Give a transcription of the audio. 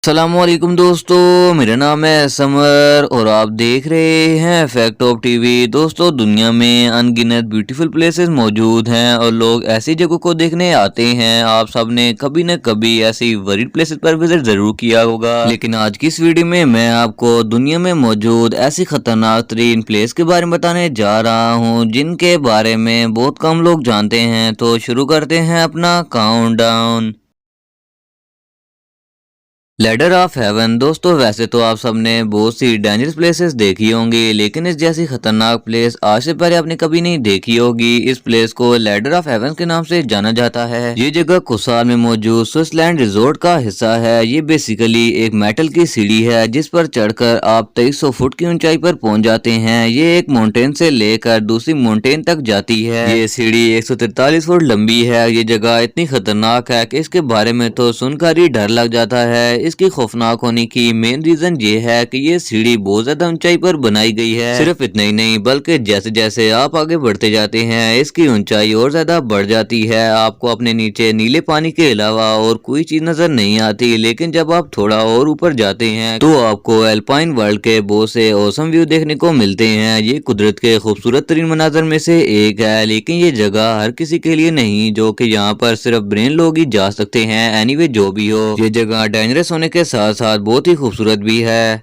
अस्सलामुअलैकुम दोस्तों, मेरा नाम है समर और आप देख रहे हैं फैक्ट ऑफ टीवी। दोस्तों, दुनिया में अनगिनत ब्यूटीफुल प्लेसेस मौजूद हैं और लोग ऐसी जगहों को देखने आते हैं। आप सब ने कभी न कभी ऐसी वरीड प्लेसेस पर विजिट जरूर किया होगा, लेकिन आज की इस वीडियो में मैं आपको दुनिया में मौजूद ऐसी खतरनाक तरीन प्लेस के बारे में बताने जा रहा हूँ जिनके बारे में बहुत कम लोग जानते हैं। तो शुरू करते हैं अपना काउंटडाउन। Ladder of haven. दोस्तों, वैसे तो आप सबने बहुत सी डेंजरस प्लेसेस देखी होंगी, लेकिन इस जैसी खतरनाक प्लेस आज से पहले आपने कभी नहीं देखी होगी। इस प्लेस को लैडर ऑफ हेवन के नाम से जाना जाता है। ये जगह कुसाल में मौजूद स्विट्जरलैंड रिजोर्ट का हिस्सा है। ये बेसिकली एक मेटल की सीढ़ी है जिस पर चढ़कर आप 2300 फुट की ऊंचाई पर पहुंच जाते हैं। ये एक माउंटेन से लेकर दूसरी माउंटेन तक जाती है। ये सीढ़ी 143 फुट लंबी है। ये जगह इतनी खतरनाक है कि इसके बारे में तो सुनकर ही डर लग जाता है। इसकी खौफनाक होने की मेन रीजन ये है कि ये सीढ़ी बहुत ज्यादा ऊंचाई पर बनाई गई है। सिर्फ इतना ही नहीं, बल्कि जैसे जैसे आप आगे बढ़ते जाते हैं इसकी ऊंचाई और ज्यादा बढ़ जाती है। आपको अपने नीचे नीले पानी के अलावा और कोई चीज नजर नहीं आती, लेकिन जब आप थोड़ा और ऊपर जाते हैं तो आपको एल्पाइन वर्ल्ड के बहुत से औसम व्यू देखने को मिलते हैं। ये कुदरत के खूबसूरत तरीन मनाजर में से एक है, लेकिन ये जगह हर किसी के लिए नहीं, जो कि यहाँ पर सिर्फ ब्रेन लोग ही जा सकते हैं। एनीवे, जो भी हो, ये जगह डेंजरस होने के साथ साथ बहुत ही खूबसूरत भी है।